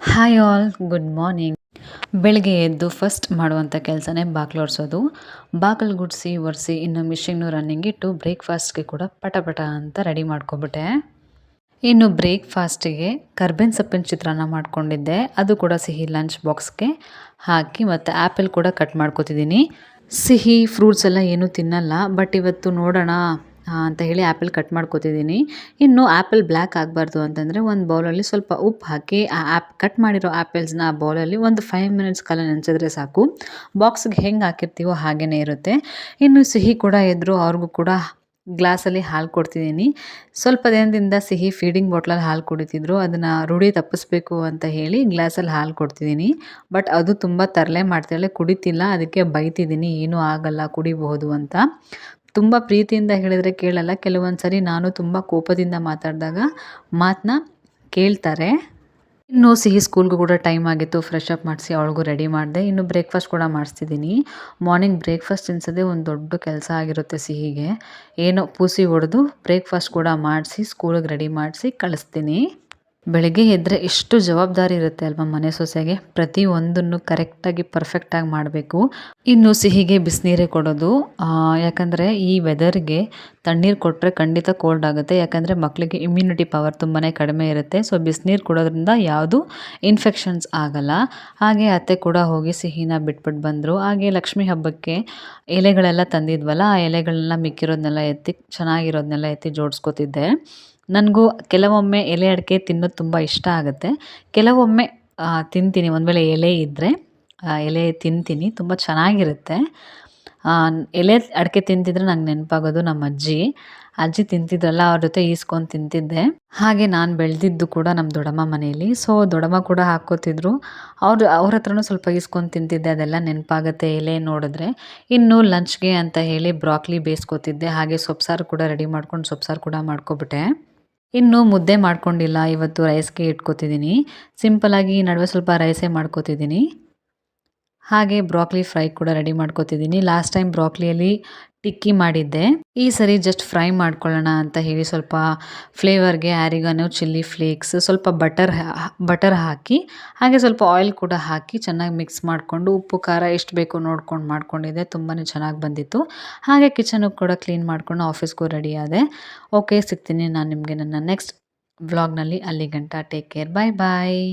Hi all, good morning. ಬೆಳಗ್ಗೆ ಎದ್ದು first ಮಾಡುವಂಥ ಕೆಲಸನೇ ಬಾಗಿಲು ಒರೆಸೋದು. ಬಾಗಿಲು ಗುಡಿಸಿ ಒರೆಸಿ ಇನ್ನು ಮಿಷಿನ್ನು ರನ್ನಿಂಗ್ ಇಟ್ಟು ಬ್ರೇಕ್ಫಾಸ್ಟ್ಗೆ ಕೂಡ ಪಟ ಪಟ ಅಂತ ರೆಡಿ ಮಾಡ್ಕೊಬಿಟ್ಟೆ. ಇನ್ನು ಬ್ರೇಕ್ಫಾಸ್ಟಿಗೆ ಕರ್ಬೇವಿನ ಸೊಪ್ಪಿನ ಚಿತ್ರಾನ್ನ ಮಾಡ್ಕೊಂಡಿದ್ದೆ. ಅದು ಕೂಡ ಸಿಹಿ ಲಂಚ್ ಬಾಕ್ಸ್ಗೆ ಹಾಕಿ ಮತ್ತು ಆ್ಯಪಲ್ ಕೂಡ ಕಟ್ ಮಾಡ್ಕೊತಿದ್ದೀನಿ. ಸಿಹಿ ಫ್ರೂಟ್ಸ್ ಎಲ್ಲ ಏನೂ ತಿನ್ನಲ್ಲ, ಬಟ್ ಇವತ್ತು ನೋಡೋಣ ಅಂತ ಹೇಳಿ ಆ್ಯಪಲ್ ಕಟ್ ಮಾಡ್ಕೊತಿದ್ದೀನಿ. ಇನ್ನು ಆ್ಯಪಲ್ ಬ್ಲ್ಯಾಕ್ ಆಗಬಾರ್ದು ಅಂತಂದರೆ ಒಂದು ಬೌಲಲ್ಲಿ ಸ್ವಲ್ಪ ಉಪ್ಪು ಹಾಕಿ ಆ ಕಟ್ ಮಾಡಿರೋ ಆ್ಯಪಲ್ಸ್ನ ಆ ಬೌಲಲ್ಲಿ ಒಂದು 5 ಮಿನಿಟ್ಸ್ ಕಾಲ ನೆನೆಸಿದ್ರೆ ಸಾಕು. ಬಾಕ್ಸ್ಗೆ ಹೆಂಗೆ ಹಾಕಿರ್ತೀವೋ ಹಾಗೇ ಇರುತ್ತೆ. ಇನ್ನು ಸಿಹಿ ಕೂಡ ಇದ್ದರು, ಅವ್ರಿಗೂ ಕೂಡ ಗ್ಲಾಸಲ್ಲಿ ಹಾಲು ಕೊಡ್ತಿದ್ದೀನಿ. ಸ್ವಲ್ಪ ದಿನದಿಂದ ಸಿಹಿ ಫೀಡಿಂಗ್ ಬಾಟ್ಲಲ್ಲಿ ಹಾಲು ಕುಡಿತಿದ್ರು, ಅದನ್ನು ರೂಢಿ ತಪ್ಪಿಸ್ಬೇಕು ಅಂತ ಹೇಳಿ ಗ್ಲಾಸಲ್ಲಿ ಹಾಲು ಕೊಡ್ತಿದ್ದೀನಿ. ಬಟ್ ಅದು ತುಂಬ ತರಲೆ ಮಾಡ್ತಾಳೆ, ಕುಡಿತಿಲ್ಲ. ಅದಕ್ಕೆ ಬೈತಿದ್ದೀನಿ, ಏನೂ ಆಗಲ್ಲ ಕುಡಿಬಹುದು ಅಂತ. ತುಂಬ ಪ್ರೀತಿಯಿಂದ ಹೇಳಿದರೆ ಕೇಳಲ್ಲ. ಕೆಲವೊಂದು ಸರಿ ನಾನು ತುಂಬ ಕೋಪದಿಂದ ಮಾತಾಡಿದಾಗ ಮಾತನ್ನ ಕೇಳ್ತಾರೆ. ಇನ್ನು ಸಿಹಿ ಸ್ಕೂಲ್ಗೂ ಕೂಡ ಟೈಮ್ ಆಗಿತ್ತು. ಫ್ರೆಶ್ ಅಪ್ ಮಾಡಿಸಿ ಅವಳಿಗೂ ರೆಡಿ ಮಾಡಿದೆ. ಇನ್ನು ಬ್ರೇಕ್ಫಾಸ್ಟ್ ಕೂಡ ಮಾಡಿಸ್ತಿದ್ದೀನಿ. ಮಾರ್ನಿಂಗ್ ಬ್ರೇಕ್ಫಾಸ್ಟ್ ತಿನ್ಸೋದೇ ಒಂದು ದೊಡ್ಡ ಕೆಲಸ ಆಗಿರುತ್ತೆ ಸಿಹಿಗೆ. ಏನೋ ಪೂಸಿ ಹೊಡೆದು ಬ್ರೇಕ್ಫಾಸ್ಟ್ ಕೂಡ ಮಾಡಿಸಿ ಸ್ಕೂಲಿಗೆ ರೆಡಿ ಮಾಡಿಸಿ ಕಳಿಸ್ತೀನಿ. ಬೆಳಗ್ಗೆ ಎದ್ದರೆ ಎಷ್ಟು ಜವಾಬ್ದಾರಿ ಇರುತ್ತೆ ಅಲ್ವಾ ಮನೆ ಸೊಸೆಗೆ. ಪ್ರತಿಯೊಂದನ್ನು ಕರೆಕ್ಟಾಗಿ ಪರ್ಫೆಕ್ಟಾಗಿ ಮಾಡಬೇಕು. ಇನ್ನು ಸಿಹಿಗೆ ಬಿಸಿನೀರೇ ಕೊಡೋದು, ಯಾಕಂದರೆ ಈ ವೆದರ್ಗೆ ತಣ್ಣೀರು ಕೊಟ್ಟರೆ ಖಂಡಿತ ಕೋಲ್ಡ್ ಆಗುತ್ತೆ. ಯಾಕಂದರೆ ಮಕ್ಕಳಿಗೆ ಇಮ್ಯುನಿಟಿ ಪವರ್ ತುಂಬಾ ಕಡಿಮೆ ಇರುತ್ತೆ. ಸೊ ಬಿಸಿನೀರು ಕೊಡೋದ್ರಿಂದ ಯಾವುದು ಇನ್ಫೆಕ್ಷನ್ಸ್ ಆಗಲ್ಲ. ಹಾಗೆ ಅತ್ತೆ ಕೂಡ ಹೋಗಿ ಸಿಹಿನ ಬಿಟ್ಬಿಟ್ಟು ಬಂದರು. ಹಾಗೆ ಲಕ್ಷ್ಮೀ ಹಬ್ಬಕ್ಕೆ ಎಲೆಗಳೆಲ್ಲ ತಂದಿದ್ವಲ್ಲ, ಆ ಎಲೆಗಳನ್ನೆಲ್ಲ ಮಿಕ್ಕಿರೋದನ್ನೆಲ್ಲ ಎತ್ತಿ ಚೆನ್ನಾಗಿರೋದನ್ನೆಲ್ಲ ಎತ್ತಿ ಜೋಡಿಸ್ಕೊತಿದ್ದೆ. ನನಗೂ ಕೆಲವೊಮ್ಮೆ ಎಲೆ ಅಡಿಕೆ ತಿನ್ನೋದು ತುಂಬ ಇಷ್ಟ ಆಗುತ್ತೆ. ಕೆಲವೊಮ್ಮೆ ತಿಂತೀನಿ, ಒಂದು ವೇಳೆ ಎಲೆ ಇದ್ದರೆ ಎಲೆ ತಿಂತೀನಿ, ತುಂಬ ಚೆನ್ನಾಗಿರುತ್ತೆ. ಎಲೆ ಅಡಿಕೆ ತಿಂತಿದ್ರೆ ನಂಗೆ ನೆನಪಾಗೋದು ನಮ್ಮ ಅಜ್ಜಿ ತಿಂತಿದ್ರಲ್ಲ, ಅವ್ರ ಜೊತೆ ಈಸ್ಕೊಂಡು ತಿಂತಿದ್ದೆ. ಹಾಗೆ ನಾನು ಬೆಳೆದಿದ್ದು ಕೂಡ ನಮ್ಮ ದೊಡ್ಡಮ್ಮ ಮನೆಯಲ್ಲಿ. ಸೊ ದೊಡ್ಡಮ್ಮ ಕೂಡ ಹಾಕ್ಕೋತಿದ್ರು, ಅವ್ರ ಹತ್ರನೂ ಸ್ವಲ್ಪ ಈಸ್ಕೊಂಡು ತಿಂತಿದ್ದೆ. ಅದೆಲ್ಲ ನೆನಪಾಗುತ್ತೆ ಎಲೆ ನೋಡಿದ್ರೆ. ಇನ್ನು ಲಂಚ್ಗೆ ಅಂತ ಹೇಳಿ ಬ್ರಾಕ್ಲಿ ಬೇಯಿಸ್ಕೊತಿದ್ದೆ. ಹಾಗೆ ಸೊಪ್ಸಾರು ಕೂಡ ರೆಡಿ ಮಾಡ್ಕೊಂಡು ಸೊಪ್ಸಾರು ಕೂಡ ಮಾಡ್ಕೊಬಿಟ್ಟೆ. ಇನ್ನು ಮುದ್ದೆ ಮಾಡ್ಕೊಂಡಿಲ್ಲ, ಇವತ್ತು ರೈಸ್ಗೆ ಇಟ್ಕೊತಿದ್ದೀನಿ. ಸಿಂಪಲಾಗಿ ನಡುವೆ ಸ್ವಲ್ಪ ರೈಸೇ ಮಾಡ್ಕೊತಿದ್ದೀನಿ. ಹಾಗೆ ಬ್ರಾಕ್ಲಿ ಫ್ರೈ ಕೂಡ ರೆಡಿ ಮಾಡ್ಕೊತಿದ್ದೀನಿ. ಲಾಸ್ಟ್ ಟೈಮ್ ಬ್ರಾಕ್ಲಿಯಲ್ಲಿ ಟಿಕ್ಕಿ ಮಾಡಿದ್ದೆ. ಈ ಸರಿ ಜಸ್ಟ್ ಫ್ರೈ ಮಾಡ್ಕೊಳ್ಳೋಣ ಅಂತ ಹೇಳಿ ಸ್ವಲ್ಪ ಫ್ಲೇವರ್ಗೆ ಆರಿಗಾನೋ, ಚಿಲ್ಲಿ ಫ್ಲೇಕ್ಸ್, ಸ್ವಲ್ಪ ಬಟರ್ ಹಾಕಿ ಹಾಗೆ ಸ್ವಲ್ಪ ಆಯಿಲ್ ಕೂಡ ಹಾಕಿ ಚೆನ್ನಾಗಿ ಮಿಕ್ಸ್ ಮಾಡಿಕೊಂಡು ಉಪ್ಪು ಖಾರ ಎಷ್ಟು ಬೇಕೋ ನೋಡ್ಕೊಂಡು ಮಾಡ್ಕೊಂಡಿದ್ದೆ. ತುಂಬಾ ಚೆನ್ನಾಗಿ ಬಂದಿತ್ತು. ಹಾಗೆ ಕಿಚನು ಕೂಡ ಕ್ಲೀನ್ ಮಾಡ್ಕೊಂಡು ಆಫೀಸ್ಗೂ ರೆಡಿ ಆದೆ. ಓಕೆ, ಸಿಗ್ತೀನಿ ನಾನು ನಿಮಗೆ ನನ್ನ ನೆಕ್ಸ್ಟ್ ವ್ಲಾಗ್ನಲ್ಲಿ. ಅಲ್ಲಿ ಗಂಟ ಟೇಕ್ ಕೇರ್, ಬಾಯ್ ಬಾಯ್.